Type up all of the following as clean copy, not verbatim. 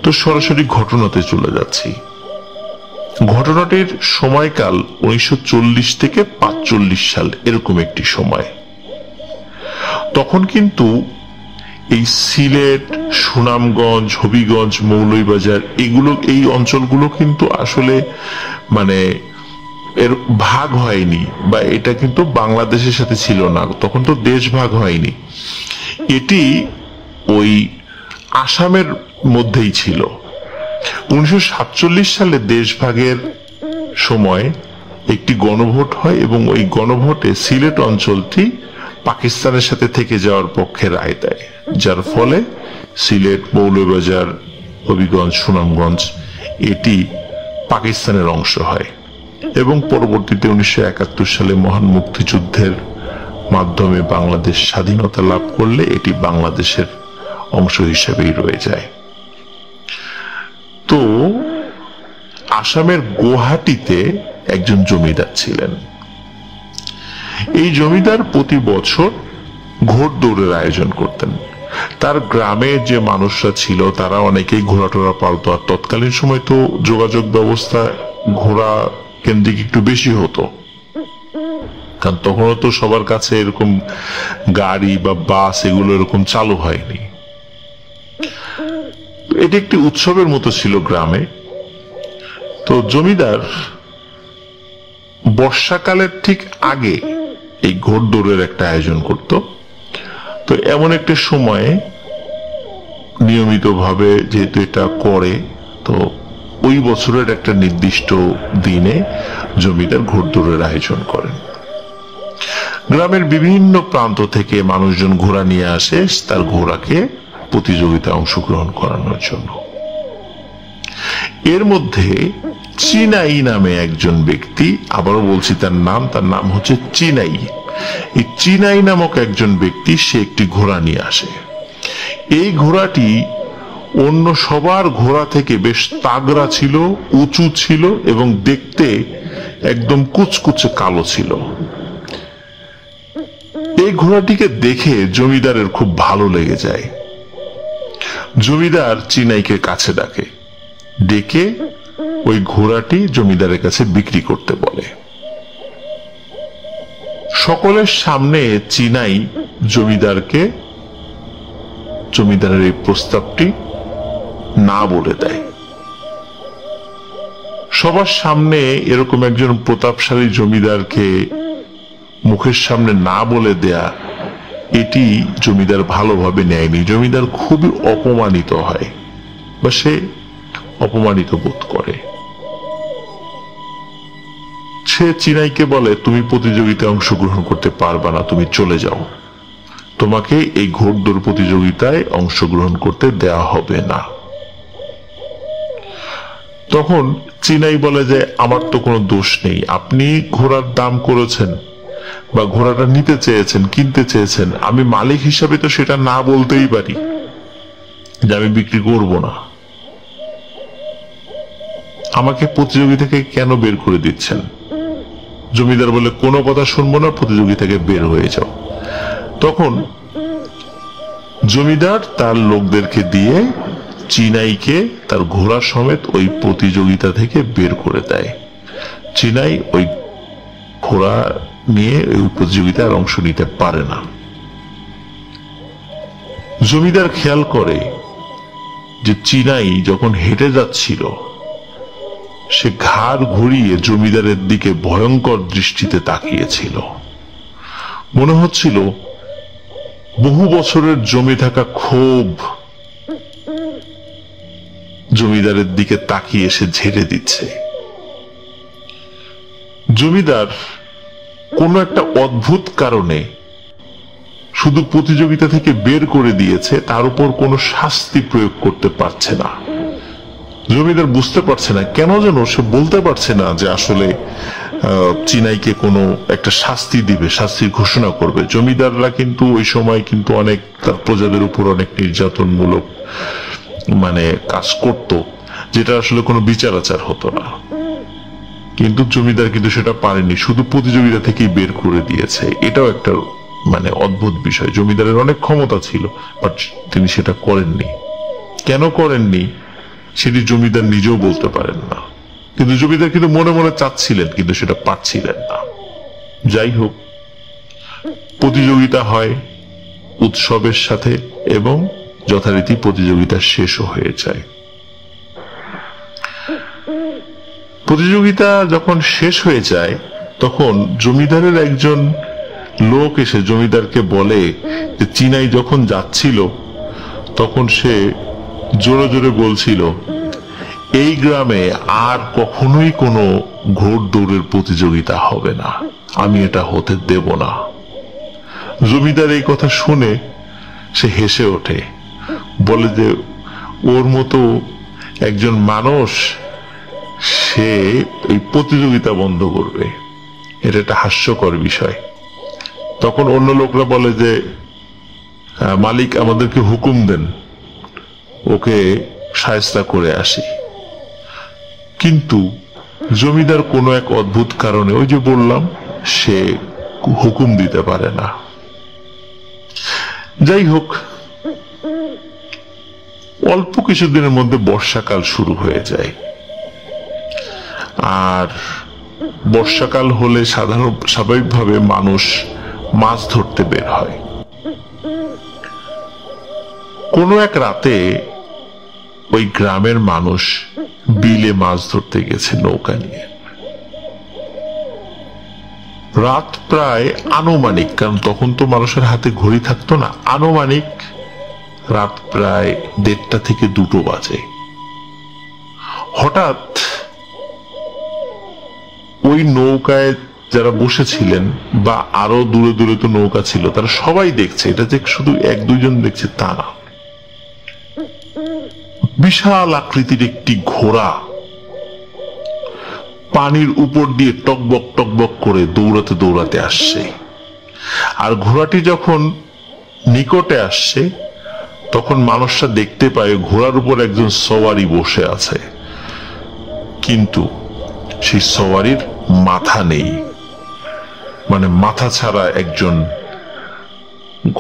তো সরাসরি ঘটনাতে চলে যাচ্ছি। ঘটনাটির সময়কাল 1940 থেকে 45 সাল, এরকম একটি সময়। তখন কিন্তু এই সিলেট, সুনামগঞ্জ, হবিগঞ্জ, মৌলভীবাজার এই অঞ্চলগুলো কিন্তু আসলে মানে এর ভাগ হয়নি, বা এটা কিন্তু বাংলাদেশের সাথে ছিল না, তখন তো দেশ ভাগ হয়নি। এটি ওই আসামের মধ্যেই ছিল। 1947 সালে দেশ ভাগের সময় একটি গণভোট হয় এবং ওই গণভোটে সিলেট অঞ্চলটি পাকিস্তানের সাথে থেকে যাওয়ার পক্ষে রায় দেয়, যার ফলে সিলেট, মৌলভীবাজার, হবিগঞ্জ, সুনামগঞ্জ এটি পাকিস্তানের অংশ হয়। এবং পরবর্তীতে 1971 সালে মহান মুক্তিযুদ্ধের মাধ্যমে বাংলাদেশ স্বাধীনতা লাভ করলে এটি বাংলাদেশের অংশ হিসেবেই রয়ে যায়। তো আসামের গুয়াহাটিতে একজন জমিদার ছিলেন। এই জমিদার প্রতি বছর ঘোড়দৌড়ের আয়োজন করতেন। তার গ্রামে যে মানুষরা ছিল তারা অনেকেই ঘোড়া টোড়া পালতো, আর তৎকালীন সময় তো যোগাযোগ ব্যবস্থা ঘোড়া কেন্দ্রিক একটু বেশি হতো, কারণ তখনও তো সবার কাছে এরকম গাড়ি বা বাস এগুলো এরকম চালু হয়নি। এটি একটি উৎসবের মতো ছিল গ্রামে। তো জমিদার বর্ষাকালের ঠিক আগে এই ঘোড়দৌড়ের একটা আয়োজন করত। তো এমন একটা সময়ে নিয়মিতভাবে যেহেতু এটা করে, তো ওই বছরের একটা নির্দিষ্ট দিনে জমিদার ঘোড়দৌড়ের আয়োজন করেন। গ্রামের বিভিন্ন প্রান্ত থেকে মানুষজন ঘোড়া নিয়ে আসে তার ঘোড়াকে প্রতিযোগিতায় অংশগ্রহণ করানোর জন্য। এর মধ্যে চিনাই নামে একজন ব্যক্তি, আবারও বলছি তার নাম হচ্ছে চিনাই। এই চিনাই নামক একজন ব্যক্তি, সে একটি ঘোড়া নিয়ে আসে। এই ঘোড়াটি অন্য সবার ঘোড়া থেকে বেশ তাগড়া ছিল, উঁচু ছিল এবং দেখতে একদম কুচকুচে কালো ছিল। এই ঘোড়াটিকে দেখে জমিদারের খুব ভালো লেগে যায়। জমিদার চিনাইকে কাছে ডাকে, ডেকে ওই ঘোড়াটি জমিদারের কাছে বিক্রি করতে বলে। সকলের সামনে চিনাই জমিদারের এই প্রস্তাবটি না বলে দেয়। সবার সামনে এরকম একজন প্রতাপশালী জমিদারকে মুখের সামনে না বলে দেয়া, এটি জমিদার ভালোভাবে নেয়নি। জমিদার খুবই অপমানিত হয়, বা সে অপমানিত বোধ করে। সে চিনাইকে বলে, তুমি প্রতিযোগিতায় অংশগ্রহণ করতে পারবা না, তুমি চলে যাও, তোমাকে এই ঘোড়দৌড় প্রতিযোগিতায় অংশগ্রহণ করতে দেয়া হবে না। তখন চিনাই বলে যে আমার তো কোনো দোষ নেই, আপনি ঘোড়ার দাম করেছেন বা ঘোড়াটা নিতে চেয়েছেন, কিনতে চেয়েছেন, আমি মালিক হিসাবে তো সেটা না বলতেই পারি যে আমি বিক্রি করব না। আমাকে প্রতিযোগিতাকে কেন বের করে দিচ্ছেন? জমিদার বলে, কোনো কথা শুনবো না, প্রতিযোগিতাকে বের হয়ে যাও। তখন জমিদার তার লোকদেরকে দিয়ে চিনাইকে তার ঘোড়া সমেত ওই প্রতিযোগিতা থেকে বের করে দেয়। চিনাই ওই ঘোড়া নিয়ে ওই প্রতিযোগিতায় অংশ নিতে পারে না। জমিদার খেয়াল করে যে চিনাই যখন হেঁটে যাচ্ছিল, সে ঘাড় ঘুরিয়ে জমিদারের দিকে ভয়ঙ্কর দৃষ্টিতে তাকিয়েছিল। মনে হচ্ছিল বহু বছরের জমে থাকা ক্ষোভ জমিদারের দিকে তাকিয়ে সে ঝেড়ে দিচ্ছে। জমিদার কোন একটা অদ্ভুত কারণে শুধু প্রতিযোগিতা থেকে বের করে দিয়েছে, তার উপর কোনো শাস্তি প্রয়োগ করতে পারছে না। জমিদার বুঝতে পারছে না কেন, যেন সে বলতে পারছে না যে আসলে চিনাইকে কোনো একটা শাস্তি দিবে, শাস্তির ঘোষণা করবে। জমিদাররা কিন্তু ওই সময় কিন্তু অনেক তার প্রজাদের উপর অনেক নির্যাতনমূলক কাজ করত, যেটা আসলে কোনো বিচার আচার হতো না। কিন্তু জমিদার কিন্তু সেটা পারেনি, শুধু প্রতিযোগিতা থেকেই বের করে দিয়েছে। এটাও একটা অদ্ভুত বিষয়। জমিদারের অনেক ক্ষমতা ছিল, বাট তিনি সেটা করেননি। কেন করেননি সেটি জমিদার নিজেও বলতে পারেন না, কিন্তু জমিদার কিন্তু মনে মনে চাচ্ছিলেন, কিন্তু সেটা পারছিলেন না। যাই হোক, প্রতিযোগিতা হয় উৎসবের সাথে এবং যথারীতি প্রতিযোগিতা শেষও হয়ে যায়। প্রতিযোগিতা যখন শেষ হয়ে যায় তখন জমিদারের একজন লোক এসে জমিদারকে বলে যে চীনাই যখন যাচ্ছিল তখন সে জোরে জোরে বলছিল, এই গ্রামে আর কখনোই কোনো ঘোড় দৌড়ের প্রতিযোগিতা হবে না, আমি এটা হতে দেব না। জমিদার এই কথা শুনে সে হেসে ওঠে, বলে যে ওর মতো একজন মানুষ সে এই প্রতিযোগিতা বন্ধ করবে, এটা একটা হাস্যকর বিষয়। তখন অন্য লোকরা বলে যে মালিক আমাদেরকে হুকুম দেন, ওকে শায়েস্তা করে আসি। কিন্তু জমিদার কোনো এক অদ্ভুত কারণে, ওই যে বললাম, সে হুকুম দিতে পারে না। যাই হোক, অল্প কিছুদিনের মধ্যে বর্ষাকাল শুরু হয়ে যায়। আর বর্ষাকাল হলে স্বাভাবিকভাবে মানুষ মাছ ধরতে বের হয়। কোনো এক রাতে ওই গ্রামের মানুষ বিলে মাছ ধরতে গেছে নৌকা নিয়ে। রাত প্রায় আনুমানিক, কারণ তখন তো মানুষের হাতে ঘড়ি থাকতো না, আনুমানিক রাত প্রায় 1:30 থেকে 2 বাজে। হঠাৎ ওই নৌকায় যারা বসেছিলেন বা আরো দূরে দূরে তো নৌকা ছিল, তারা সবাই দেখছে, এটা যে শুধু 1-2 জন দেখছে তা না, বিশাল আকৃতির একটি ঘোড়া পানির উপর দিয়ে টকবক টকবক করে দৌড়াতে দৌড়াতে আসছে। আর ঘোড়াটি যখন নিকটে আসছে তখন মানুষরা দেখতে পায় ঘোড়ার উপর একজন সওয়ারি বসে আছে, কিন্তু সেই সওয়ারির মাথা নেই, মানে মাথা ছাড়া একজন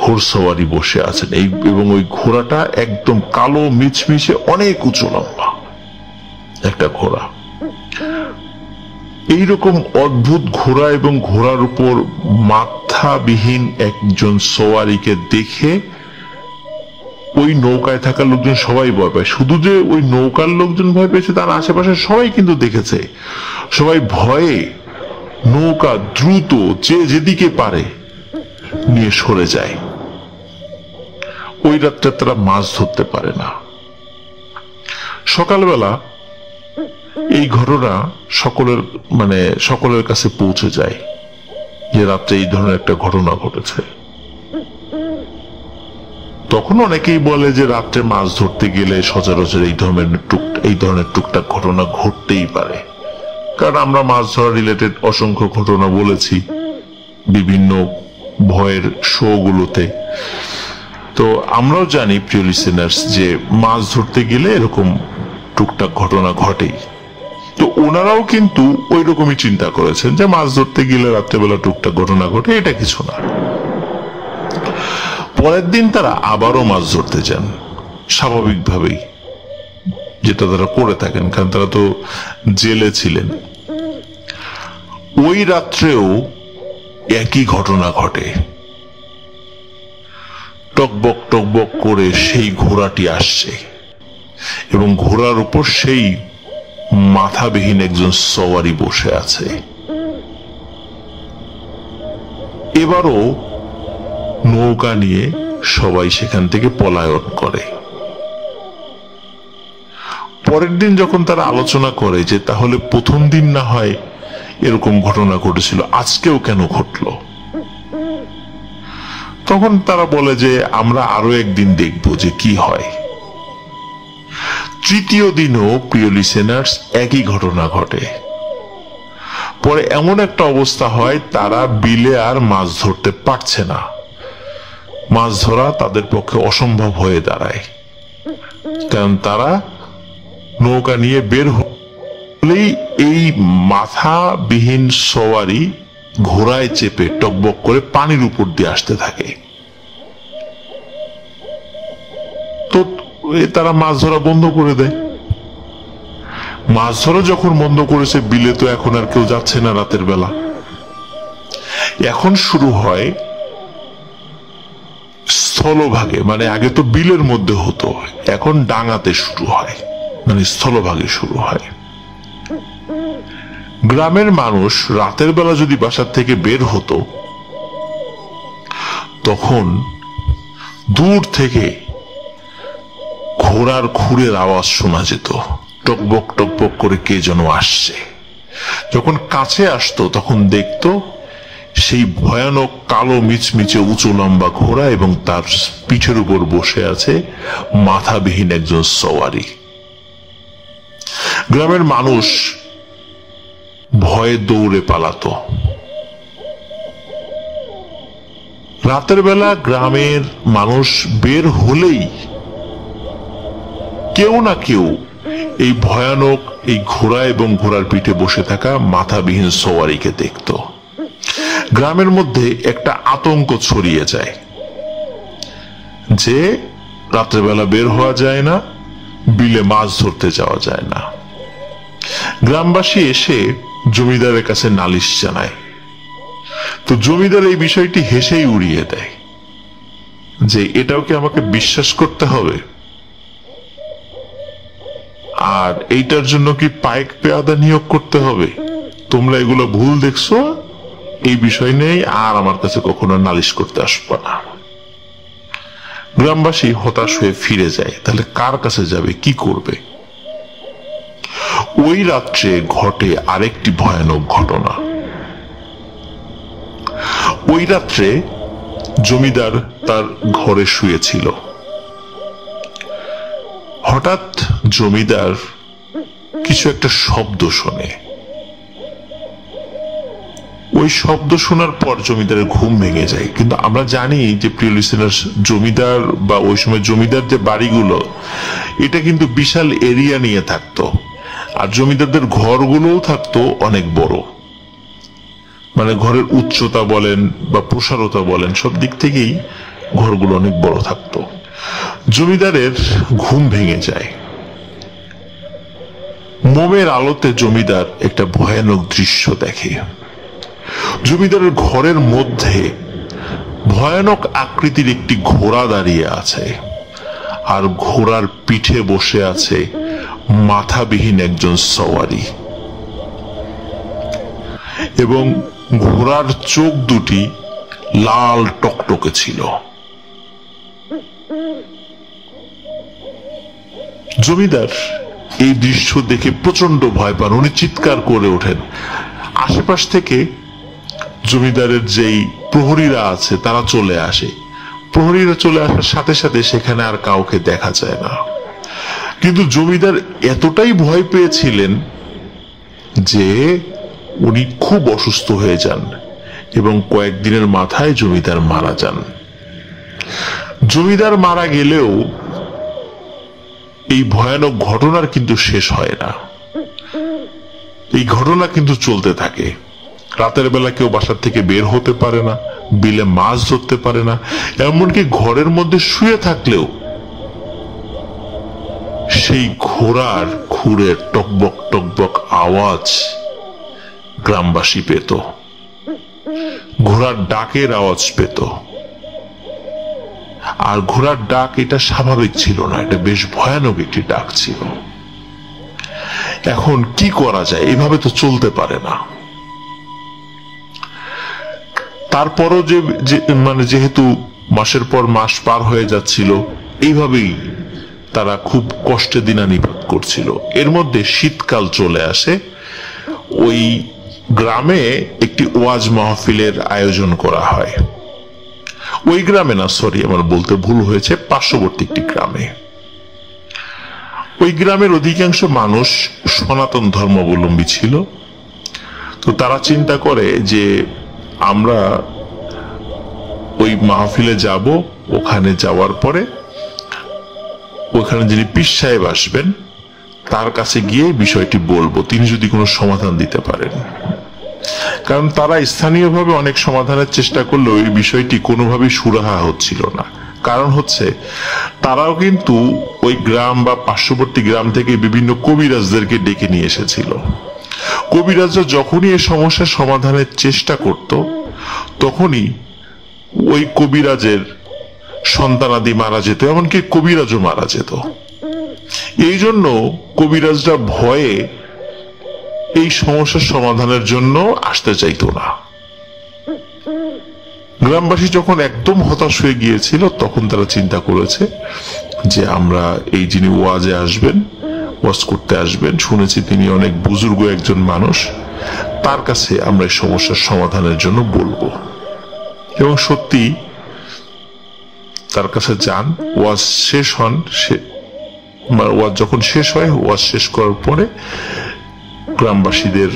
ঘোড়সওয়ারি বসে আছেন। এবং ওই ঘোড়াটা একদম কালো মিচমিচে অনেক উঁচু লম্বা একটা ঘোড়া। এইরকম অদ্ভুত ঘোড়া এবং ঘোড়ার উপর মাথাবিহীন একজন সওয়ারিকে দেখে ওই নৌকায় থাকা লোকজন সবাই ভয় পায়। শুধু যে ওই নৌকার লোকজন ভয় পেয়েছে তার আশেপাশে সবাই কিন্তু দেখেছে। সবাই ভয়ে নৌকা দ্রুত যে যেদিকে পারে নিয়ে সরে যায়। ওই রাতটা তারা মাছ ধরতে পারে না। সকালবেলা এই ঘটনা সকলের কাছে পৌঁছে যায় যে রাত্রে এই ধরনের একটা ঘটনা ঘটেছে। তখন অনেকেই বলে যে রাত্রে মাছ ধরতে গেলে সচরাচর এই ধরনের টুকটাক ঘটনা ঘটতেই পারে, কারণ আমরা মাছ ধরা রিলেটেড অসংখ্য ঘটনা বলেছি বিভিন্ন ভয়ের শো গুলোতে। তো আমরাও জানি প্রিয় লিসেনার্স যে মাছ ধরতে গেলে এরকম টুকটাক ঘটনা ঘটেই। তো ওনারাও কিন্তু ওই রকমই চিন্তা করেছেন যে মাছ ধরতে গেলে রাত্রেবেলা টুকটাক ঘটনা ঘটে, এটা কিছু না। পরের দিন তারা আবারও মাছ ধরতে যান স্বাভাবিকভাবেই, যেটা তারা করে থাকেন, কারণ তারা তো জেলে ছিলেন। ওই রাত্রেও একই ঘটনা ঘটে। টকবক টকবক করে সেই ঘোড়াটি আসছে এবং ঘোড়ার উপর সেই মাথাবিহীন একজন সওয়ারি বসে আছে। এবারও নৌকা নিয়ে সবাই সেখান থেকে পলায়ন করে। পরের দিন যখন তারা আলোচনা করে যে তাহলে প্রথম দিন না হয় এরকম ঘটনা ঘটেছিল, আজকেও কেন ঘটলো, তখন তারা বলে যে আমরা আরো একদিন দেখব যে কি হয়। তৃতীয় দিনও প্রিয় লিসেনার্স একই ঘটনা ঘটে। পরে এমন একটা অবস্থা হয় তারা বিলে আর মাছ ধরতে পারছে না, মাছ ধরা তাদের পক্ষে অসম্ভব হয়ে দাঁড়ায়, কারণ তারা নৌকা নিয়ে বের হলেই এই মাথাবিহীন সওয়ারি ঘোড়ায় চেপে টকবক করে পানির উপর দিয়ে আসতে থাকে। তো তারা মাছ ধরা বন্ধ করে দেয়। মাছ ধরা যখন বন্ধ করেছে, বিলে তো এখন আর কেউ যাচ্ছে না রাতের বেলা। এখন শুরু হয় স্থলভাগে, মানে আগে তো বিলের মধ্যে হতো, এখন ডাঙাতে শুরু হয়, মানে স্থলভাগে শুরু হয়। গ্রামের মানুষ রাতের বেলা যদি বাসার থেকে বের হতো, তখন দূর থেকে ঘোড়ার খুরের আওয়াজ শোনা যেত, টকবক টকবক করে কে যেন আসছে। যখন কাছে আসতো তখন দেখতো সেই ভয়ানক কালো মিচমিচে উঁচু লম্বা ঘোড়া এবং তার পিঠের উপর বসে আছে মাথাবিহীন একজন সওয়ারি। গ্রামের মানুষ ভয়ে দৌড়ে পালাতো। রাতের বেলা গ্রামের মানুষ বের হলেই কেউ না কেউ এই ভয়ানক এই ঘোড়া এবং ঘোড়ার পিঠে বসে থাকা মাথাবিহীন সওয়ারিকে দেখত। গ্রামের মধ্যে একটা আতঙ্ক ছড়িয়ে যায় যে রাত্রেবেলা বের হওয়া যায় না, বিলে মাছ ধরতে যাওয়া যায় না। গ্রামবাসী এসে জমিদারের কাছে নালিশ জানায়। তো জমিদার এই বিষয়টি হেসেই উড়িয়ে দেয় যে এটাও কি আমাকে বিশ্বাস করতে হবে, আর এইটার জন্য কি পাইক পেয়াদা নিয়োগ করতে হবে? তোমরা এগুলো ভুল দেখছো, এই বিষয় নিয়ে আর আমার কাছে কখনো নালিশ করতে আসবে না। গ্রামবাসী হতাশ হয়ে ফিরে যায়। তাহলে কার কাছে যাবে, কি করবে? ওই রাত্রে ঘটে আরেকটি ভয়ানক ঘটনা। ওই রাত্রে জমিদার তার ঘরে শুয়েছিল। হঠাৎ জমিদার কিছু একটা শব্দ শোনে। ওই শব্দ শোনার পর জমিদারের ঘুম ভেঙে যায়। কিন্তু আমরা জানি যে প্রিয় লিসেনার্স, জমিদার বা ওই সময় জমিদার যে বাড়িগুলো, এটা কিন্তু বিশাল এরিয়া নিয়ে থাকতো, আর জমিদারদের ঘরগুলোও থাকতো অনেক বড়, মানে ঘরের উচ্চতা বলেন বা প্রসারতা বলেন, সব দিক থেকেই ঘরগুলো অনেক বড় থাকতো। জমিদারের ঘুম ভেঙে যায়। মোমের আলোতে জমিদার একটা ভয়ানক দৃশ্য দেখে। জমিদারের ঘরের মধ্যে ভয়ানক আকৃতির একটি ঘোড়া দাঁড়িয়ে আছে, আর ঘোড়ার পিঠে বসে আছে মাথাবিহীন একজন সওয়ারি, এবং ঘোড়ার চোখ দুটি লাল টকটকে ছিল। জমিদার এই দৃশ্য দেখে প্রচন্ড ভয় পান। উনি চিৎকার করে ওঠেন। আশেপাশ থেকে জমিদারের যেই প্রহরীরা আছে তারা চলে আসে। প্রহরীরা চলে আসার সাথে সাথে সেখানে আর কাউকে দেখা যায় না। কিন্তু জমিদার এতটাই ভয় পেয়েছিলেন যে উনি খুব অসুস্থ হয়ে যান এবং কয়েকদিনের মাথায় জমিদার মারা যান। জমিদার মারা গেলেও এই ভয়ানক ঘটনার কিন্তু শেষ হয় না। এই ঘটনা কিন্তু চলতে থাকে। রাতের বেলা কেউ বাসার থেকে বের হতে পারে না, বিলে মাছ ধরতে পারে না, এমনকি ঘরের মধ্যে শুয়ে থাকলেও সেই ঘোড়ার খুরের টকবক টকবক আওয়াজ গ্রামবাসী পেত, ঘোড়ার ডাকের আওয়াজ পেত। আর ঘোড়ার ডাক এটা স্বাভাবিক ছিল না, এটা বেশ ভয়ানক একটি ডাক ছিল। এখন কি করা যায়? এভাবে তো চলতে পারে না। তারপরও মানে যেহেতু মাসের পর মাস পার হয়ে যাচ্ছিল, এইভাবেই তারা খুব কষ্টে দিনানিপাত করছিল। এর মধ্যে শীতকাল চলে আসে। ওই গ্রামে একটি ওয়াজ মাহফিলের আয়োজন করা হয়। ওই গ্রামে না, সরি আমার বলতে ভুল হয়েছে, পার্শ্ববর্তী একটি গ্রামে। ওই গ্রামের অধিকাংশ মানুষ সনাতন ধর্মাবলম্বী ছিল। তো তারা চিন্তা করে যে আমরা ওই মাহফিলে যাব, ওখানে যাওয়ার পরে ওখানে যিনি পীর সাহেব আসবেন তার কাছে গিয়ে বিষয়টি বলবো, তিনি যদি কোনো সমাধান দিতে পারেন। কারণ তারা স্থানীয়ভাবে অনেক সমাধানের চেষ্টা করলেও এই বিষয়টি কোনোভাবেই সুরাহা হচ্ছিল না। কারণ হচ্ছে তারাও কিন্তু ওই গ্রাম বা পার্শ্ববর্তী গ্রাম থেকে বিভিন্ন কবিরাজদেরকে ডেকে নিয়ে এসেছিল। কবিরাজরা যখনই এই সমস্যার সমাধানের চেষ্টা করত, তখনই ওই কবিরাজের সন্তানাদি মারা যেত, এমনকি কবিরাজও মারা যেত। এই জন্য কবিরাজরা ভয়ে এই সমস্যার সমাধানের জন্য আসতে চাইতো না। গ্রামবাসী যখন একদম হতাশ হয়ে গিয়েছিল, তখন তারা চিন্তা করেছে যে আমরা এই যিনি ওয়াজে আসবেন, ওয়াজ করতে আসবেন, শুনেছি তিনি অনেক বুজুর্গ একজন মানুষ, তার কাছে আমরা এই সমস্যার সমাধানের জন্য বলবো। এবং সত্যি তার কাছে যান, ওয়াজ শেষ হন, ওয়াজ যখন শেষ হয়, ওয়াজ শেষ করার পরে গ্রামবাসীদের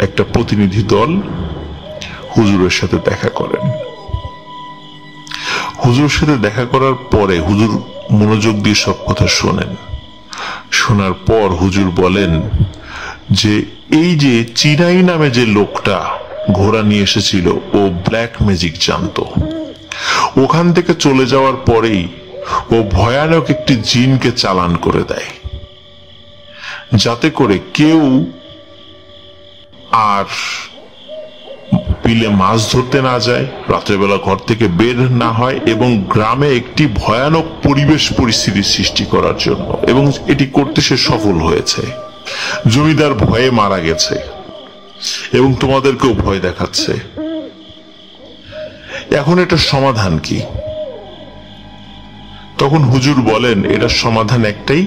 একটা প্রতিনিধি দল হুজুরের সাথে দেখা করেন। হুজুরের সাথে দেখা করার পরে হুজুর মনোযোগ দিয়ে সব কথা শোনেন। শোনার পর হুজুর বলেন যে এই যে চিনাই নামে যে লোকটা ঘোড়া নিয়ে এসেছিল, ও ব্ল্যাক ম্যাজিক জানতো। ওখান থেকে চলে যাওয়ার পরেই ও ভয়ানক একটি জিনকে চালান করে দেয়, যাতে করে কেউ আর বিলে মাছ ধরতে না যায়, রাত্রেবেলা ঘর থেকে বের না হয়, এবং গ্রামে একটি ভয়ানক পরিবেশ পরিস্থিতির সৃষ্টি করার জন্য। এবং এটি করতে সে সফল হয়েছে। জমিদার ভয়ে মারা গেছে এবং তোমাদেরকেও ভয় দেখাচ্ছে। এখন এটার সমাধান কি? তখন হুজুর বলেন, এটার সমাধান একটাই,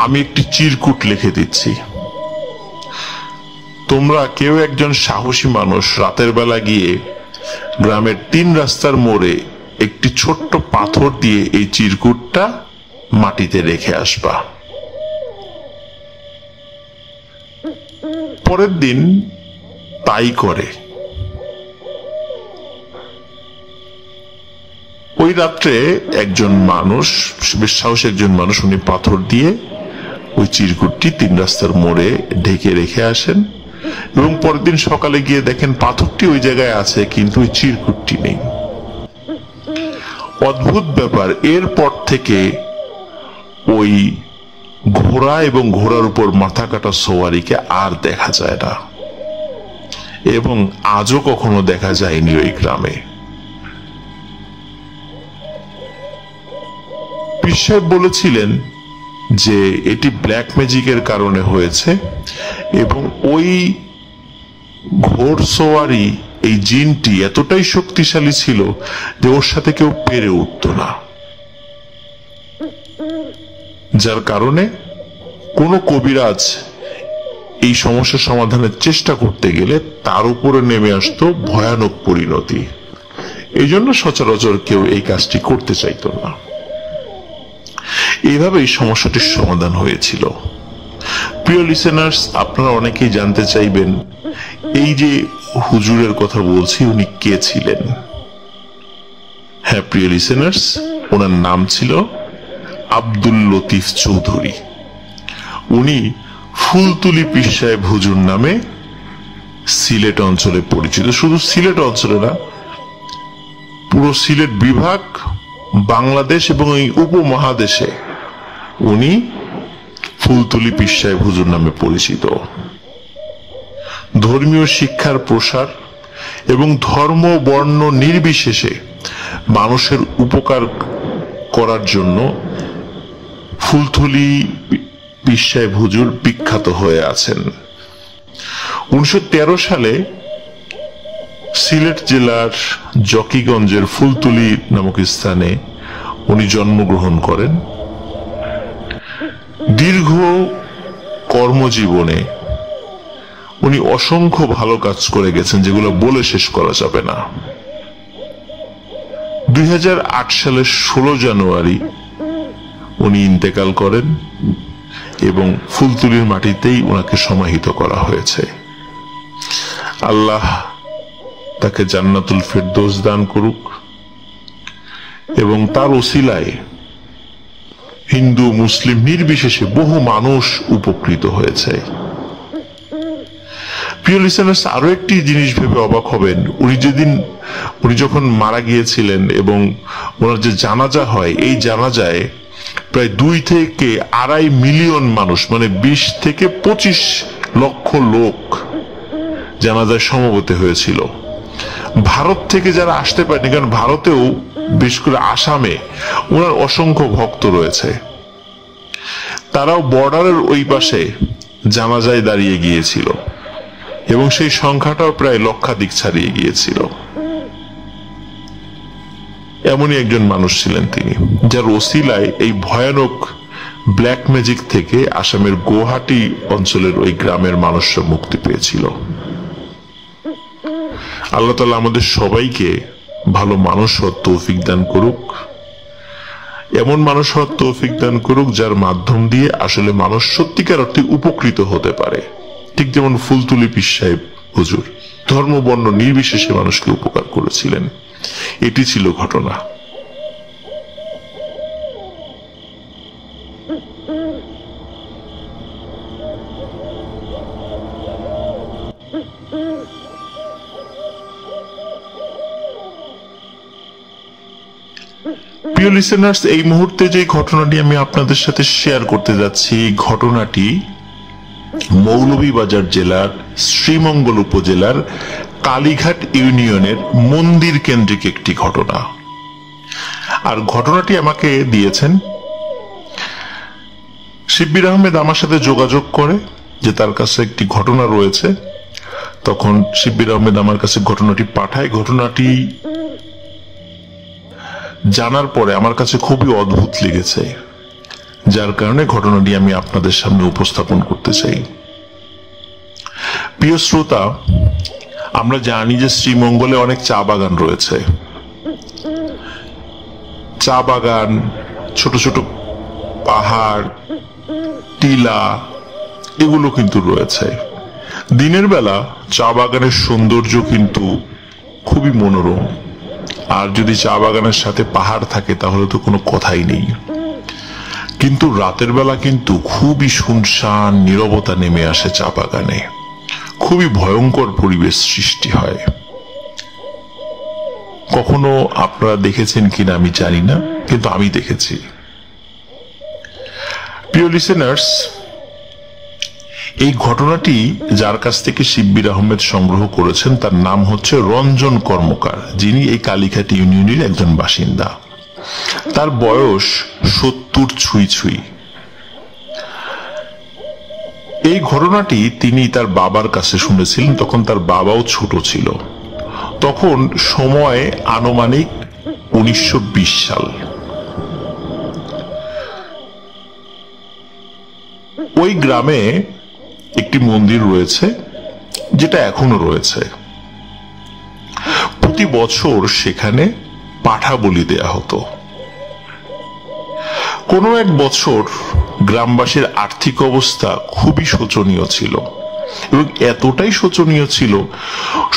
আমি একটি চিরকুট লিখে দিচ্ছি। তোমরা কেউ একজন সাহসী মানুষ রাতের বেলা গিয়ে গ্রামের 3 রাস্তার মোড়ে একটি ছোট্ট পাথর দিয়ে এই চিরকুটটা মাটিতে রেখে আসবা। পরের দিন তাই করে। ওই রাত্রে একজন মানুষ, বেশ সাহসী একজন মানুষ, উনি পাথর দিয়ে ওই চিরকুটটি 3 রাস্তার মোড়ে ঢেকে রেখে আসেন। এবং পরের দিন সকালে গিয়ে দেখেন পাথরটি ওই জায়গায় আছে, কিন্তু ওই চিরকুটটি নেই। অদ্ভুত ব্যাপার, এরপর থেকে ওই ঘোড়া এবং ঘোড়ার উপর মাথা কাটা সওয়ারিকে আর দেখা যায় না, এবং আজও কখনো দেখা যায়নি ওই গ্রামে। পীর সাহেব বলেছিলেন যে এটি ব্ল্যাক ম্যাজিকের কারণে হয়েছে, এবং ওই ঘোড়সওয়ারি, এই জিনটি এতটাই শক্তিশালী ছিল যে ওর সাথে কেউ পেরে উঠত না, যার কারণে কোন কবিরাজ এই সমস্যা সমাধানের চেষ্টা করতে গেলে তার উপরে নেমে আসতো ভয়ানক পরিণতি। এই জন্য সচরাচর কেউ এই কাজটি করতে চাইত না। এইভাবে এই সমস্যাটির সমাধান হয়েছিল। প্রিয় লিসেনার্স, আপনারা অনেকেই জানতে চাইবেন এই যে হুজুরের কথা বলছি, উনি কে ছিলেন? হ্যাঁ প্রিয় লিসেনার্স, ওনার নাম ছিল আব্দুল লতিফ চৌধুরী। উনি ফুলতুলি পীর সাহেব হুজুর নামে সিলেট অঞ্চলে পরিচিত। শুধু সিলেট অঞ্চলে না, পুরো সিলেট বিভাগ, বাংলাদেশ এবং এই উপমহাদেশে উনি ফুলতুলি পীর সাহেব হুজুর নামে পরিচিত। ধর্মীয় শিক্ষার প্রসার এবং ধর্ম বর্ণ নির্বিশেষে মানুষের উপকার করার জন্য ফুলতুলি পীর সাহেব হুজুর বিখ্যাত হয়ে আছেন। 1913 সালে সিলেট জেলার জকিগঞ্জের ফুলতুলি নামক স্থানে উনি জন্মগ্রহণ করেন। দীর্ঘ কর্মজীবনে উনি অসংখ্য ভালো কাজ করে গেছেন, যেগুলো বলে শেষ করা যাবে না। 2008 সালের 16 জানুয়ারি উনি ইন্তেকাল করেন এবং ফুলতুলির মাটিতেই ওনাকে সমাহিত করা হয়েছে। আল্লাহ তাকে জান্নাতুল ফেরদৌস দান করুক এবং তার ওসিলায় হিন্দু মুসলিম নির্বিশেষে বহু মানুষ উপকৃত হয়েছে। প্রিয় লিসেনার্স, আরো একটি জিনিস ভেবে অবাক হবেন, উনি যখন মারা গিয়েছিলেন এবং ওনার যে জানাজা হয়, এই জানাজায় প্রায় 2 থেকে 2.5 মিলিয়ন মানুষ, মানে 20 থেকে 25 লক্ষ লোক জানাজায় সমবেত হয়েছিল। ভারত থেকে যারা আসতে পারেনি, কারণ ভারতেও বিশেষ করে আসামে ওনার অসংখ্য ভক্ত রয়েছে, তারাও বর্ডারের ওই পাশে জানাজায় দাঁড়িয়ে গিয়েছিল এবং সেই সংখ্যাটাও প্রায় লক্ষাধিক ছাড়িয়ে গিয়েছিল। এমনই একজন মানুষ ছিলেন তিনি, যার ওসিলায় এই ভয়ানক ব্ল্যাক ম্যাজিক থেকে আসামের গুয়াহাটি অঞ্চলের ওই গ্রামের মানুষরা মুক্তি পেয়েছিল। আল্লাহ তাআলা আমাদের সবাইকে ভালো মানুষ হওয়ার তৌফিক দান করুক, এমন মানুষ হওয়ার তৌফিক দান করুক যার মাধ্যম দিয়ে আসলে মানুষ সত্যিকার অর্থে উপকৃত হতে পারে। ঠিক যেমন ফুলতুলি পীর সাহেব হুজুর ধর্ম বর্ণ নির্বিশেষে মানুষকে উপকার করেছিলেন। এটি ছিল ঘটনা। প্রিয় লিসেনার্স, এই মুহূর্তে যে ঘটনাটি আমি আপনাদের সাথে শেয়ার করতে যাচ্ছি, ঘটনাটি মৌলভীবাজার জেলার শ্রীমঙ্গল উপজেলার কালীঘাট ইউনিয়নের মন্দির কেন্দ্রিক একটি ঘটনা। আর ঘটনাটি আমাকে দিয়েছেন শিব্বির আহমেদ। আমার সাথে যোগাযোগ করে যে তার কাছে একটি ঘটনা রয়েছে, তখন শিব্বির আহমেদ আমার কাছে ঘটনাটি পাঠায়। ঘটনাটি জানার পরে আমার কাছে খুবই অদ্ভুত লেগেছে, যার কারণে ঘটনাটি আমি আপনাদের সামনে উপস্থাপন করতে চাই। প্রিয় শ্রোতা, আমরা জানি যে শ্রীমঙ্গলে অনেক চা বাগান রয়েছে। চা বাগান, ছোট ছোট পাহাড়, টিলা, এগুলো কিন্তু রয়েছে। দিনের বেলা চা বাগানের সৌন্দর্য কিন্তু খুবই মনোরম, আর যদি চা বাগানের সাথে পাহাড় থাকে তাহলে তো কোনো কথাই নেই। কিন্তু রাতের বেলা কিন্তু খুবই শুনশান নীরবতা নেমে আসে চা বাগানে, খুবই ভয়ঙ্কর পরিবেশ সৃষ্টি হয়। কখনো আপনারা দেখেছেন কিনা আমি জানি না, কিন্তু আমি দেখেছি। প্রিয় লিসেনার্স, এই ঘটনাটি যার কাছ থেকে শিব্বির আহমেদ সংগ্রহ করেছেন তার নাম হচ্ছে রঞ্জন কর্মকার, যিনি এই কালীঘাট ইউনিয়নের একজন বাসিন্দা। তার বয়স 70 ছুঁই ছুঁই। এই ঘটনাটি তিনি তার বাবার কাছে শুনেছিলেন, তখন তার বাবাও ছোট ছিল। তখন সময় আনুমানিক 1920 সাল। ওই গ্রামে একটি মন্দির রয়েছে, যেটা এখনো রয়েছে। প্রতি বছর সেখানে পাঠা বলি দেয়া হতো। কোনো এক বছর গ্রামবাসীর আর্থিক অবস্থা খুবই শোচনীয় ছিল, এবং এতটাই শোচনীয় ছিল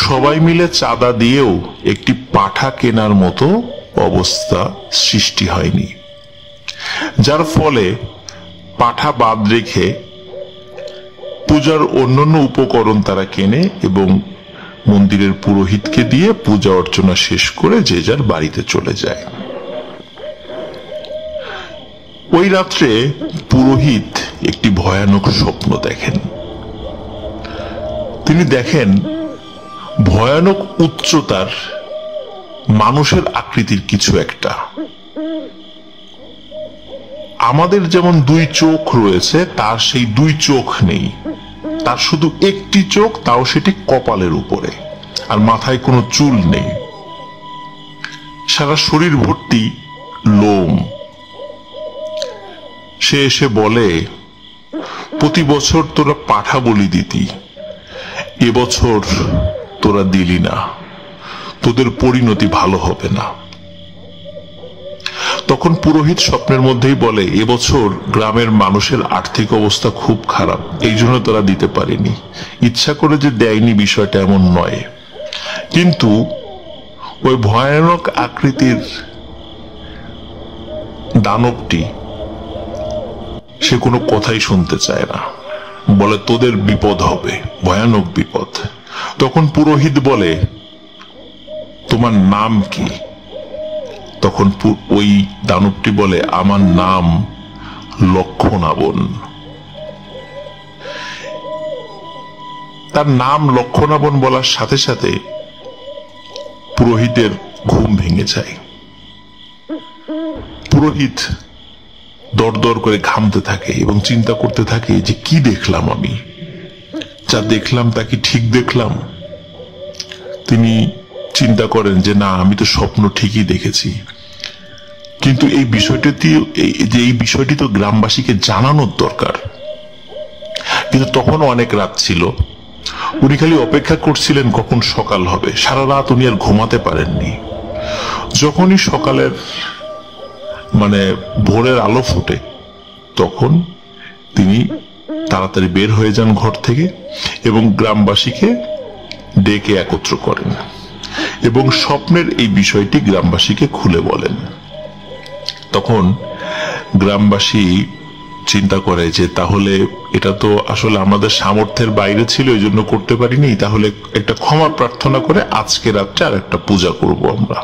সবাই মিলে চাঁদা দিয়েও একটি পাঠা কেনার মতো অবস্থা সৃষ্টি হয়নি, যার ফলে পাঠা বাদ রেখে পূজার অন্যান্য উপকরণ তারা কেনে এবং মন্দিরের পুরোহিতকে দিয়ে পূজা অর্চনা শেষ করে যে যার বাড়িতে চলে যায়। ওই রাত্রে পুরোহিত একটি ভয়ানক স্বপ্ন দেখেন। তিনি দেখেন ভয়ানক উচ্চতার মানুষের আকৃতির কিছু একটা। আমাদের যেমন 2 চোখ রয়েছে, তার সেই 2 চোখ নেই, তার শুধু একটি চোখ, তাও সেটি কপালের উপরে, আর মাথায় কোনো চুল নেই। সারা শরীর ভর্তি লোম। সে এসে বলে, প্রতি বছর তোরা পাঠা বলি দিতি, এবছর তোরা দিলি না, তোদের পরিণতি ভালো হবে না। তখন পুরোহিত স্বপ্নের মধ্যেই বলে, এবছর গ্রামের মানুষের আর্থিক অবস্থা খুব খারাপ, এই জন্য তারা দিতে পারেনি, ইচ্ছা করে যে দেয়নি বিষয়টা এমন নয়। কিন্তু ওই ভয়ানক আকৃতির দানবটি সে কোনো কথাই শুনতে চায় না। বলে তোদের বিপদ হবে, ভয়ানক বিপদ। তখন পুরোহিত বলে তোমার নাম কি? তখন ওই দানবটি বলে আমার নাম লক্ষণাবন। তার নাম লক্ষণাবন বলার সাথে সাথে পুরোহিতের ঘুম ভেঙে যায়। পুরোহিত দরদর করে ঘামতে থাকে এবং চিন্তা করতে থাকে যে কি দেখলাম আমি, যা দেখলাম তা কি ঠিক দেখলাম? তিনি চিন্তা করেন যে না, আমি তো স্বপ্ন ঠিকই দেখেছি, কিন্তু এই বিষয়টি তো গ্রামবাসীকে জানানোর দরকার। কিন্তু তখন অনেক রাত ছিল, উনি খালি অপেক্ষা করছিলেন কখন সকাল হবে। সারা রাত উনি আর ঘুমাতে পারেননি। যখনই সকালের ভোরের আলো ফুটে, তখন তিনি তাড়াতাড়ি বের হয়ে যান ঘর থেকে এবং গ্রামবাসীকে ডেকে একত্র করেন এবং স্বপ্নের এই বিষয়টি গ্রামবাসীকে খুলে বলেন। তখন গ্রামবাসী চিন্তা করে যে তাহলে এটা তো আসলে আমাদের সামর্থ্যের বাইরে ছিল, এই জন্য করতে পারিনি, তাহলে একটা ক্ষমা প্রার্থনা করে আজকে রাত্রে আর একটা পূজা করব আমরা।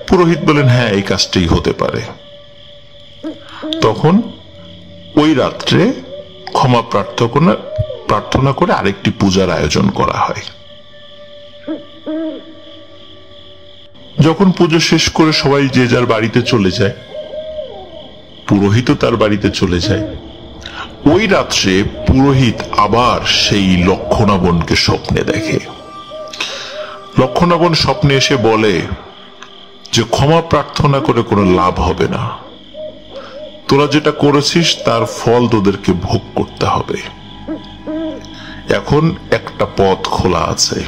পুরোহিত বলেন হ্যাঁ, এই কাজটাই হতে পারে। তখন ওই রাত্রে ক্ষমা প্রার্থনা করে আরেকটি পূজার আয়োজন করা হয়। যখন পুজো শেষ করে সবাই যে যার বাড়িতে চলে যায়, পুরোহিতও তার বাড়িতে চলে যায়, ওই রাত্রে পুরোহিত আবার সেই লক্ষণাবনকে স্বপ্নে দেখে। লক্ষণাবন স্বপ্নে এসে বলে যে ক্ষমা প্রার্থনা করে কোনো লাভ হবে না, তোরা যেটা করেছিস তার ফল তোদেরকে ভোগ করতে হবে। এখন একটা পথ খোলা আছে,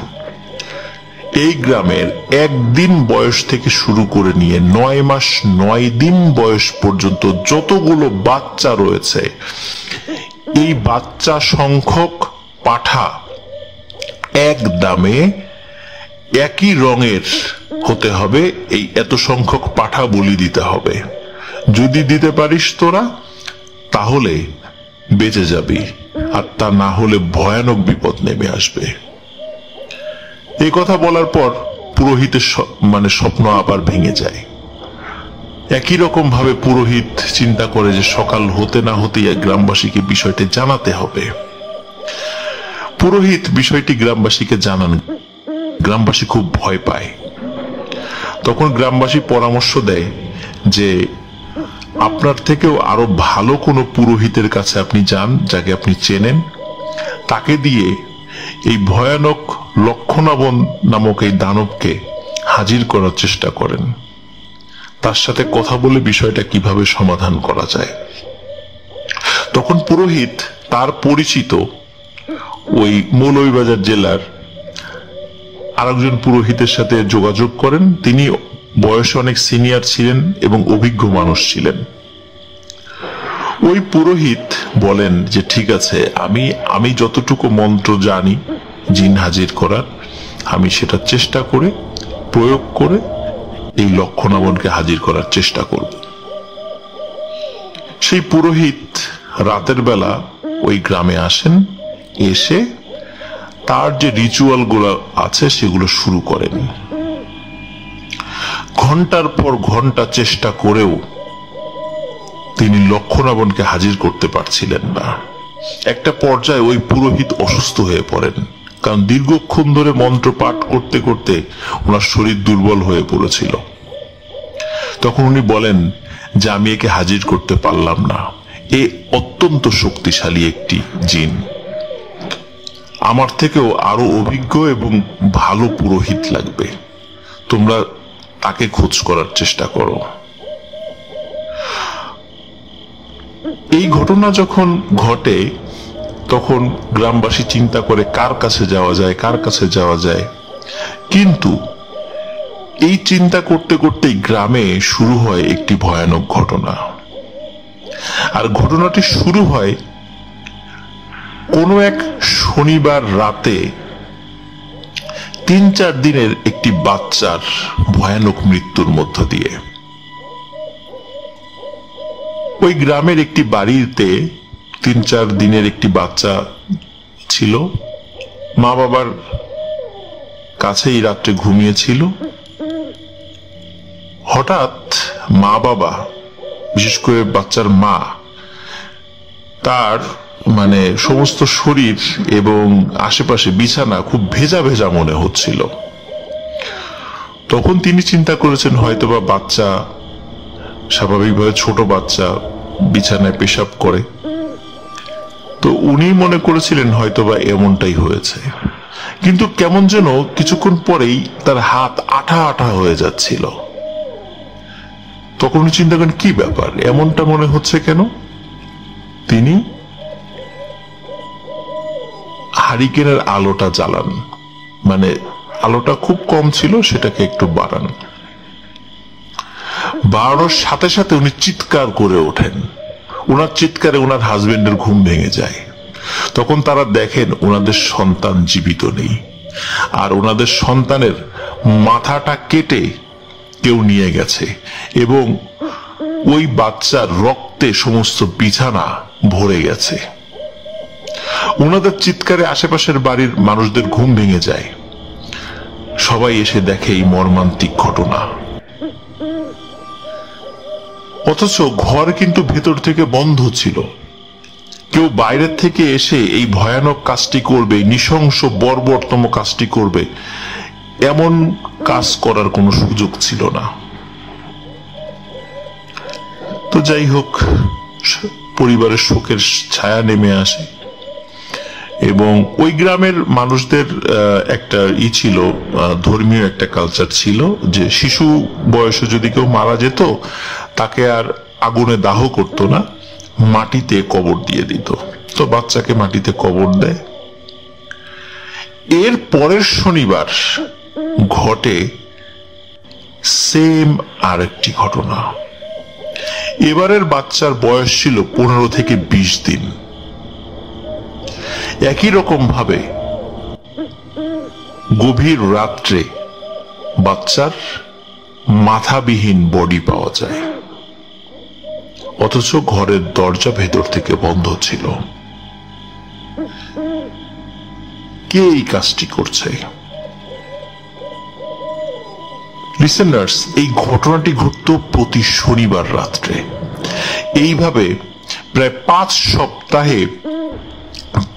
এই গ্রামের 1 দিন বয়স থেকে শুরু করে নিয়ে 9 মাস 9 দিন বয়স পর্যন্ত যতগুলো বাচ্চা রয়েছে, এই বাচ্চা সংখ্যক পাঠা এক দামে একই রঙের হতে হবে। এই এত সংখ্যক পাঠা বলি দিতে হবে। যদি দিতে পারিস তোরা তাহলে বেঁচে যাবি, আর তা না হলে ভয়ানক বিপদ নেমে আসবে। এই কথা বলার পর পুরোহিতের স্বপ্ন আবার ভেঙে যায়। একই রকম ভাবে পুরোহিত চিন্তা করে যে সকাল হতে না হতেই গ্রামবাসীকে বিষয়টি জানাতে হবে। পুরোহিত বিষয়টি গ্রামবাসীকে জানান। গ্রামবাসী খুব ভয় পায়। তখন গ্রামবাসী পরামর্শ দেয় যে আপনার থেকেও আরো ভালো কোনো পুরোহিতের কাছে আপনি যান, যাকে আপনি চেনেন, তাকে দিয়ে এই ভয়ানক লক্ষণাবন নামক এই দানবকে হাজির করার চেষ্টা করেন। তার সাথে কথা বলে বিষয়টা কিভাবে সমাধান করা যায়। তখন পুরোহিত তার পরিচিত ওই মৌলভীবাজার জেলার আরেকজন পুরোহিতের সাথে যোগাযোগ করেন। তিনি বয়সে অনেক সিনিয়র ছিলেন এবং অভিজ্ঞ মানুষ ছিলেন। ওই পুরোহিত বলেন যে ঠিক আছে, আমি যতটুকু মন্ত্র জানি জিন হাজির করার, আমি সেটা চেষ্টা করে প্রয়োগ করে এই লক্ষণাবনকে হাজির করার চেষ্টা করব। সেই পুরোহিত রাতের বেলা ওই গ্রামে আসেন, এসে তার যে রিচুয়াল গুলো আছে সেগুলো শুরু করেন। ঘন্টার পর ঘন্টা চেষ্টা করেও তিনি লক্ষণাবনকে হাজির করতে পারছিলেন না। একটা পর্যায়ে ওই পুরোহিত অসুস্থ হয়ে পড়েন, কারণ দীর্ঘক্ষণ ধরে মন্ত্র পাঠ করতে করতে ওনার শরীর দুর্বল হয়ে পড়েছিল। তখন উনি বলেন যে আমি একে হাজির করতে পারলাম না, এ অত্যন্ত শক্তিশালী একটি জিন, আমার থেকেও আরো অভিজ্ঞ এবং ভালো পুরোহিত লাগবে, তোমরা তাকে খোঁজ করার চেষ্টা করো। এই ঘটনা যখন ঘটে তখন গ্রামবাসী চিন্তা করে কার কাছে যাওয়া যায়। কিন্তু এই চিন্তা করতে করতেই গ্রামে শুরু হয় একটি ভয়ানক ঘটনা। আর ঘটনাটি শুরু হয় কোনো এক শনিবার রাতে 3-4 দিনের একটি বাচ্চার ভয়ানক মৃত্যুর মধ্য দিয়ে। ওই গ্রামের একটি বাড়িতে 3-4 দিনের একটি বাচ্চা ছিল, মা বাবার কাছেই রাত্রে ঘুমিয়েছিল। হঠাৎ মা বাবা, বিশেষ করে বাচ্চার মা, তার সমস্ত শরীর এবং আশেপাশে বিছানা খুব ভেজা ভেজা মনে হচ্ছিল। তখন তিনি চিন্তা করেছেন হয়তোবা বাচ্চা, স্বাভাবিকভাবে ছোট বাচ্চা বিছানায় পেশাব করে, তো উনি মনে করেছিলেন হয়তোবা এমনটাই হয়েছে। কিন্তু কেমন যেন কিছুক্ষণ পরেই তার হাত আঠা আঠা হয়ে যাচ্ছিল। তখন উনি চিন্তা করেন কি ব্যাপার, এমনটা মনে হচ্ছে কেন? তিনি হারিকেনের আলোটা জ্বালান, আলোটা খুব কম ছিল, সেটাকে একটু বাড়ান। বাড়ানোর সাথে সাথে উনি চিৎকার করে ওঠেন। ওনার চিৎকারে ওনার হাজবেন্ডের ঘুম ভেঙে যায়। তখন তারা দেখেন ওনাদের সন্তান জীবিত নেই, আর ওনাদের সন্তানের মাথাটা কেটে কেউ নিয়ে গেছে এবং ওই বাচ্চার রক্তে সমস্ত বিছানা ভরে গেছে। ওনাদের চিৎকারে আশেপাশের বাড়ির মানুষদের ঘুম ভেঙে যায়। সবাই এসে দেখে এই মর্মান্তিক ঘটনা। অথচ ঘর কিন্তু ভেতর থেকে বন্ধ ছিল। কেউ বাইরের থেকে এসে এই ভয়ানক কাজটি করবে, নৃশংস বর্বরতম কাজটি করবে, এমন কাজ করার কোনো সুযোগ ছিল না। তো যাই হোক, পরিবারের শোকের ছায়া নেমে আসে এবং ওই গ্রামের মানুষদের একটা ছিল, ধর্মীয় একটা কালচার ছিল যে শিশু বয়সে যদি কেউ মারা যেত তাকে আর আগুনে দাহ করতো না, মাটিতে কবর দিয়ে দিত। তো বাচ্চাকে মাটিতে কবর দেয়। এর পরের শনিবার ঘটে সেম আরেকটি ঘটনা। এবারের বাচ্চার বয়স ছিল 15 থেকে 20 দিন। একই রকম ভাবে গভীর রাত্রে বাচ্চার মাথাবিহীন বডি পাওয়া যায়, অথচ ঘরের দরজা ভেতর থেকে বন্ধ ছিল। কে এই কাজটি করছে? লিসেনার্স, এই ঘটনাটি ঘটত প্রতি শনিবার রাত্রে। এইভাবে প্রায় 5 সপ্তাহে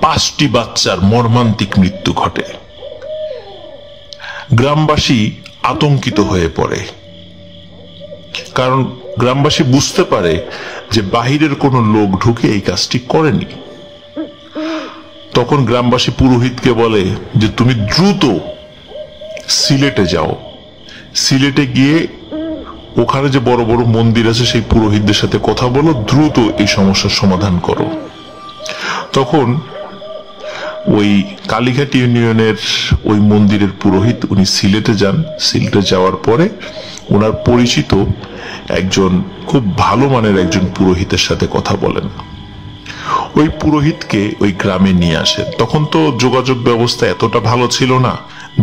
5টি বাচ্চার মর্মান্তিক মৃত্যু ঘটে। গ্রামবাসী আতঙ্কিত হয়ে পড়ে, কারণ গ্রামবাসী বুঝতে পারে যে বাহিরের কোনো লোক ঢুকে এই কাজটি করেনি। তখন গ্রামবাসী পুরোহিতকে বলে যে তুমি দ্রুত সিলেটে যাও, সিলেটে গিয়ে ওখানে যে বড় বড় মন্দির আছে সেই পুরোহিতদের সাথে কথা বলো, দ্রুত এই সমস্যার সমাধান করো। তখন ওই কালীঘাট ইউনিয়নের ওই মন্দিরের পুরোহিত উনি সিলেটে যান। সিলেটে যাওয়ার পরে ওনার পরিচিত একজন খুব ভালো মানের একজন পুরোহিতের সাথে কথা বলেন। ওই পুরোহিতকে ওই গ্রামে নিয়ে আসেন। তখন তো যোগাযোগ ব্যবস্থা এতটা ভালো ছিল না,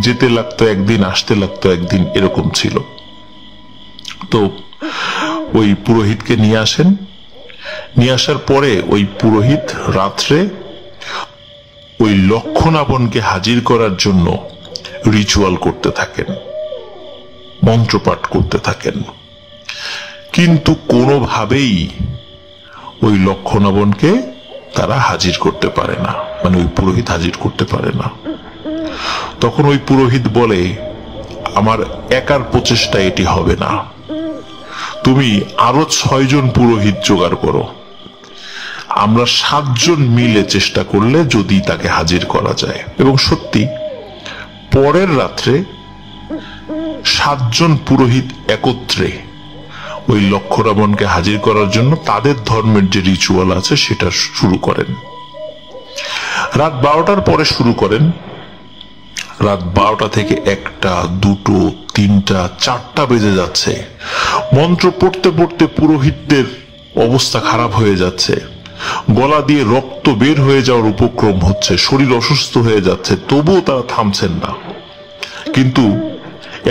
যেতে লাগতো একদিন, আসতে লাগতো একদিন, এরকম ছিল। তো ওই পুরোহিতকে নিয়ে আসেন। নিয়ে আসার পরে ওই পুরোহিত রাত্রে ওই লক্ষণাবনকে হাজির করার জন্য রিচুয়াল করতে থাকেন, মন্ত্রপাঠ করতে থাকেন। কিন্তু কোনোভাবেই ওই লক্ষণাবনকে তারা হাজির করতে পারে না, ওই পুরোহিত হাজির করতে পারে না। তখন ওই পুরোহিত বলে, আমার একার প্রচেষ্টা এটি হবে না, তুমি আরো 6 জন পুরোহিত জোগাড় করো। আমরা 7 জন মিলে চেষ্টা করলে যদি তাকে হাজির করা যায়। এবং সত্যি পরের রাত্রে 7 জন পুরোহিত একত্রে ওই লক্ষণাবনকে হাজির করার জন্য তাদের ধর্মের যে রিচুয়াল আছে সেটা শুরু করেন। রাত 12টার পরে শুরু করেন। রাত 12টা থেকে 1টা, 2টো, 3টা, 4টা বেজে যাচ্ছে। মন্ত্র পড়তে পড়তে পুরোহিতদের অবস্থা খারাপ হয়ে যাচ্ছে, গলা দিয়ে রক্ত বের হয়ে যাওয়ার উপক্রম হচ্ছে, শরীর অসুস্থ হয়ে যাচ্ছে, তবুও তারা থামছেন না। কিন্তু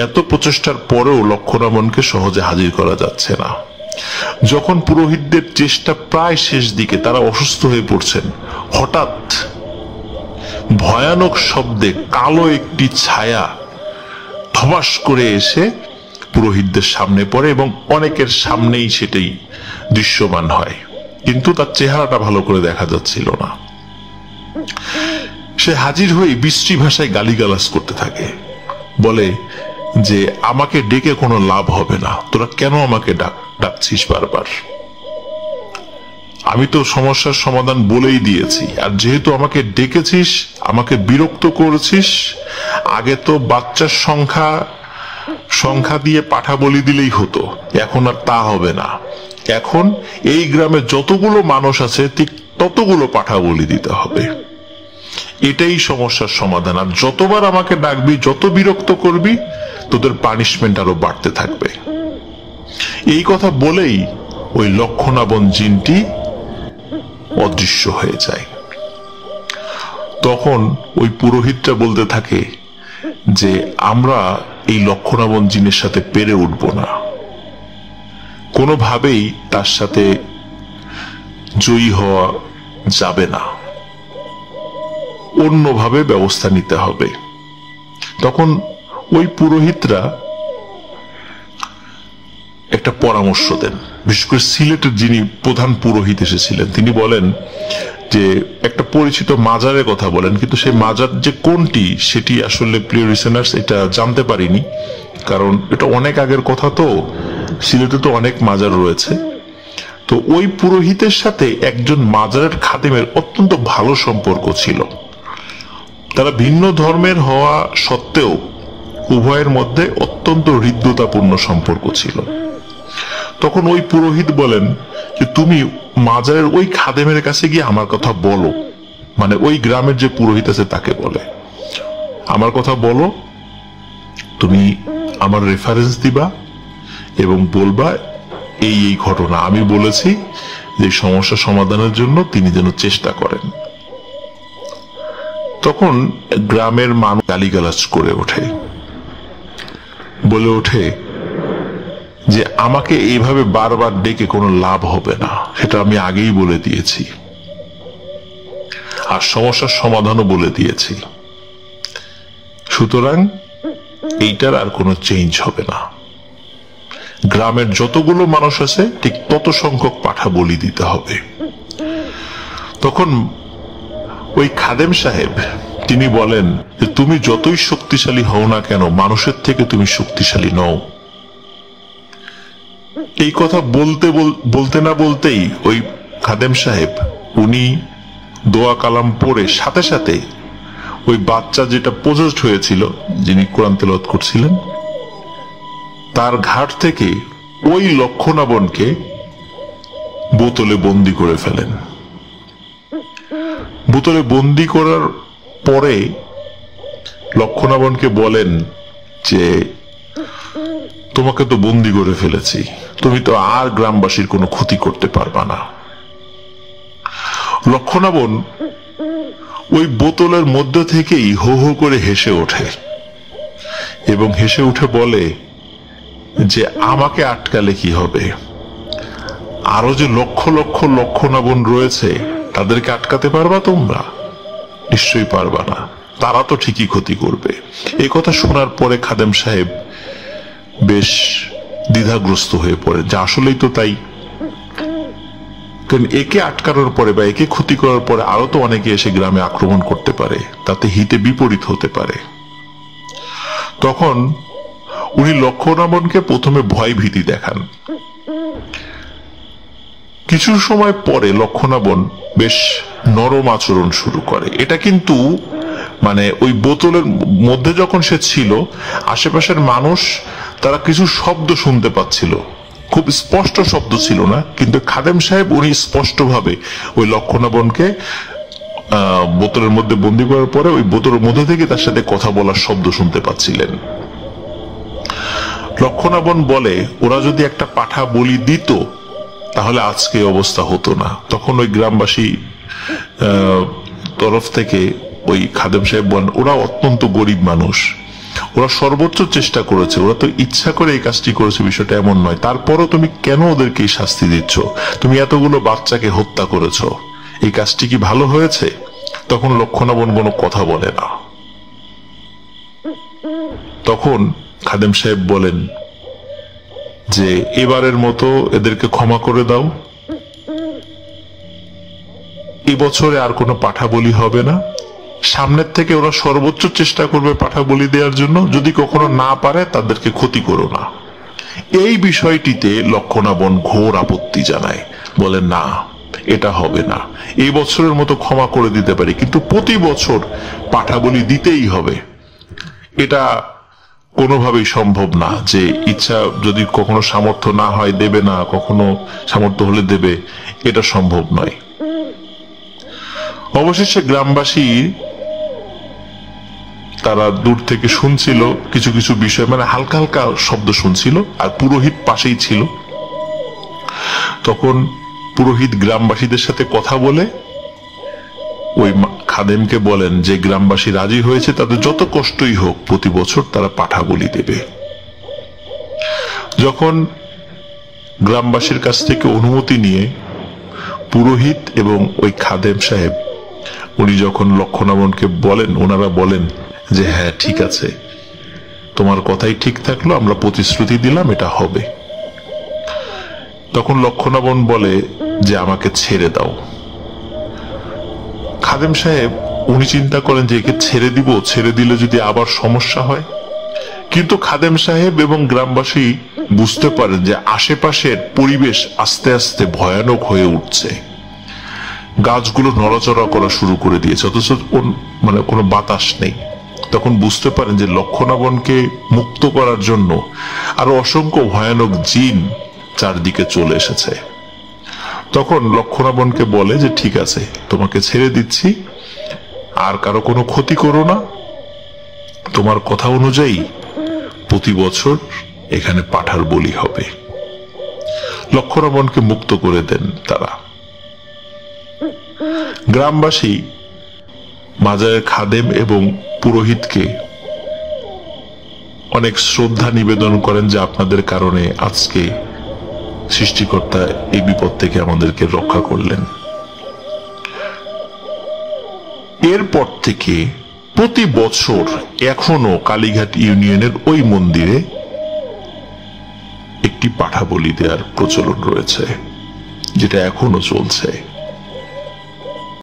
এত প্রচেষ্টার পরেও লক্ষণাবনকে সহজে হাজির করা যাচ্ছে না। যখন পুরোহিতদের চেষ্টা প্রায় শেষ দিকে, তারা অসুস্থ হয়ে পড়ছেন, হঠাৎ ভয়ানক শব্দে কালো একটি ছায়া ধবাস করে এসে পুরোহিতদের সামনে পড়ে এবং অনেকের সামনেই সেটাই দৃশ্যমান হয়, কিন্তু তার চেহারাটা ভালো করে দেখা যাচ্ছিল না। সে হাজির হয়ে বিশ্রী ভাষায় গালিগালাজ করতে থাকে, বলে যে আমাকে ডেকে কোনো লাভ হবে না, তোরা কেন আমাকে ডাকছিস বারবার? আমি তো সমস্যার সমাধান বলেই দিয়েছি, আর যেহেতু আমাকে ডেকেছিস, আমাকে বিরক্ত করেছিস, আগে তো বাচ্চার সংখ্যা দিয়ে পাঠা বলি দিলেই হতো, এখন আর তা হবে না। এখন এই গ্রামে যতগুলো মানুষ আছে ঠিক ততগুলো পাঠা বলি দিতে হবে, এটাই সমস্যার সমাধান। আর যতবার আমাকে ডাকবি, যত বিরক্ত করবি, তোদের পানিশমেন্ট আরো বাড়তে থাকবে। এই কথা বলেই ওই লক্ষণাবন জিনটি অদৃশ্য হয়ে যায়। তখন ওই পুরোহিতটা বলতে থাকে যে আমরা এই লক্ষণাবন জিনের সাথে পেরে উঠব না, কোনোভাবেই তার সাথে জয়ী হওয়া যাবে না, অন্যভাবে ব্যবস্থা নিতে হবে। তখন ওই পুরোহিতরা একটা পরামর্শ দেন, বিশেষ করে সিলেটের যিনি প্রধান পুরোহিত এসেছিলেন তিনি বলেন যে একটা পরিচিত মাজারের কথা বলেন, কিন্তু সেই মাজার যে কোনটি সেটি আসলে প্রিয় লিসেনার্স এটা জানতে পারিনি, কারণ এটা অনেক আগের কথা, তো সিলেটে তো অনেক মাজার রয়েছে। তো ওই পুরোহিতের সাথে একজন মাজারের খাদেমের অত্যন্ত ভালো সম্পর্ক ছিল। তারা ভিন্ন ধর্মের হওয়া সত্ত্বেও উভয়ের মধ্যে অত্যন্ত হৃদ্যতাপূর্ণ সম্পর্ক ছিল। তখন ওই পুরোহিত বলেন যে তুমি মাজারের ওই খাদেমের কাছে গিয়ে আমার কথা বলো, মানে ওই গ্রামের যে পুরোহিত আছে তাকে বলে আমার কথা বলো, তুমি আমার রেফারেন্স দিবা এবং বলবা এই এই ঘটনা আমি বলেছি, যে সমস্যা সমাধানের জন্য তিনি যেন চেষ্টা করেন। তখন গ্রামের মানুষ গালিগালাজ করে ওঠে, বলে ওঠে যে আমাকে এইভাবে বারবার ডেকে কোনো লাভ হবে না, সেটা আমি আগেই বলে দিয়েছি, আর সমস্যার সমাধানও বলে দিয়েছি, সুতরাং এইটার আর কোনো চেঞ্জ হবে না। গ্রামের যতগুলো মানুষ আছে ঠিক তত সংখ্যক পাঠা বলি দিতে হবে। তখন ওই খাদেম সাহেব তিনি বলেন যে তুমি যতই শক্তিশালী হও না কেন, মানুষের থেকে তুমি শক্তিশালী নও। এই কথা বলতে না বলতেই ওই খাদেম সাহেব উনি দোয়া কালাম পড়ে সাথে সাথে ওই বাচ্চা যেটা পজেসড হয়েছিল, যিনি কোরআন তেলাওয়াত করছিলেন, তার ঘাট থেকে ওই লক্ষণাবনকে বোতলে বন্দি করে ফেলেন। বোতলে বন্দি করার পরে লক্ষণাবনকে বলেন যে তোমাকে তো বন্দি করে ফেলেছি, তুমি তো আর গ্রামবাসীর কোনো ক্ষতি করতে পারবা না। লক্ষণাবন ওই বোতলের মধ্য থেকেই হো হো করে হেসে ওঠে এবং হেসে উঠে বলে যে আমাকে আটকালে কি হবে, আরো যে লক্ষ লক্ষ লক্ষণাবন রয়েছে তাদেরকে আটকাতে পারবা তোমরা? নিশ্চয়ই পারবা না, তারা তো ঠিকই ক্ষতি করবে। এই কথা শোনার পরে খাদেম সাহেব বেশ দ্বিধাগ্রস্ত হয়ে পড়ে যে আসলেই তো তাই, কারণ একে আটকানোর পরে বা একে ক্ষতি করার পরে আরো তো অনেকে এসে গ্রামে আক্রমণ করতে পারে, তাতে হিতে বিপরীত হতে পারে। তখন উনি লক্ষণাবনকে প্রথমে ভয় ভীতি দেখান, কিছু সময় পরে লক্ষণাবন বেশ নরম আচরণ শুরু করে। এটা কিন্তু মানে ওই বোতলের মধ্যে যখন সে ছিল আশেপাশের মানুষ তারা কিছু শব্দ শুনতে পাচ্ছিল, খুব স্পষ্ট শব্দ ছিল না, কিন্তু খাদেম সাহেব উনি স্পষ্টভাবে ওই লক্ষণাবনকে বোতলের মধ্যে বন্দি করার পরে ওই বোতলের মধ্যে থেকে তার সাথে কথা বলার শব্দ শুনতে পাচ্ছিলেন। লক্ষণাবন বলে ওরা যদি একটা পাঠা বলি দিত তাহলে আজকে অবস্থা হতো না। তখন ওই গ্রামবাসী তরফ থেকে ওই খাদেম সাহেব বলেন ওরা অত্যন্ত গরিব মানুষ, ওরা সর্বোচ্চ চেষ্টা করেছে, ওরা তো ইচ্ছা করে এই কাজটি করেছে, বিষয়টা এমন নয়। তারপরও তুমি কেন ওদেরকে এই শাস্তি দিচ্ছ? তুমি এতগুলো বাচ্চাকে হত্যা করেছো, এই কাজটি কি ভালো হয়েছে? তখন লক্ষণাবন কোনো কথা বলে না। তখন খাদেম সাহেব বলেন যে এবারের মতো এদেরকে ক্ষমা করে দাও, এবছরে আর কোনো পাঠা বলি হবে না। সামনের থেকে ওরা সর্বোচ্চ চেষ্টা করবে পাঠা বলি দেওয়ার জন্য, যদি কখনো না পারে তাদেরকে ক্ষতি করো না। এই বিষয়টিতে লক্ষণাবন ঘোর আপত্তি জানায়, বলে না, এটা হবে না। এই বছরের মতো ক্ষমা করে দিতে পারি, কিন্তু প্রতি বছর পাঠা বলি দিতেই হবে। এটা কোনোভাবেই সম্ভব না যে ইচ্ছা যদি কখনো সামর্থ্য না হয় দেবে না, কখনো সামর্থ্য হলে দেবে, এটা সম্ভব নয়। অবশেষে গ্রামবাসী তারা দূর থেকে শুনছিল কিছু কিছু বিষয়, মানে হালকা হালকা শব্দ শুনছিল, আর পুরোহিত পাশেই ছিল। তখন পুরোহিত গ্রামবাসীদের সাথে কথা বলে ওই খাদেমকে বলেন যে গ্রামবাসী রাজি হয়েছে, তাদের যত কষ্টই হোক প্রতি বছর তারা পাঠা বলি দেবে। যখন গ্রামবাসীর কাছ থেকে অনুমতি নিয়ে পুরোহিত এবং ওই খাদেম সাহেব উনি যখন লক্ষণাবনকে বলেন, ওনারা বলেন যে হ্যাঁ ঠিক আছে, তোমার কথাই ঠিক থাকলো, আমরা প্রতিশ্রুতি দিলাম এটা হবে। তখন লক্ষণাবন বলে যে আমাকে ছেড়ে দাও। খাদেম সাহেব উনি চিন্তা করেন যে একে ছেড়ে দিব, ছেড়ে দিলে যদি আবার সমস্যা হয়। কিন্তু খাদেম সাহেব এবং গ্রামবাসী বুঝতে পারেন যে আশেপাশের পরিবেশ আস্তে আস্তে ভয়ানক হয়ে উঠছে। গাছগুলো নড়াচড়া করা শুরু করে দিয়েছে, অথচ মানে কোনো বাতাস নেই। তখন বুঝতে পারেন যে লক্ষণাবনকে মুক্ত করার জন্য আরো অসংখ্য ভয়ানক জিন চারদিকে চলে এসেছে। তখন লক্ষণাবনকে বলে যে ঠিক আছে, তোমাকে ছেড়ে দিচ্ছি, আর কারো কোনো ক্ষতি করো না, তোমার কথা অনুযায়ী প্রতি বছর এখানে পাঠার বলি হবে। লক্ষণাবনকে মুক্ত করে দেন তারা। গ্রামবাসী মাজারের খাদেম এবং পুরোহিতকে অনেক শ্রদ্ধা নিবেদন করেন যে আপনাদের কারণে আজকে সৃষ্টিকর্তা এই বিপদ থেকে আমাদেরকে রক্ষা করলেন। এরপর থেকে প্রতি বছর এখনো কালীঘাট ইউনিয়নের ওই মন্দিরে একটি পাঠা বলি দেওয়ার প্রচলন রয়েছে, যেটা এখনো চলছে।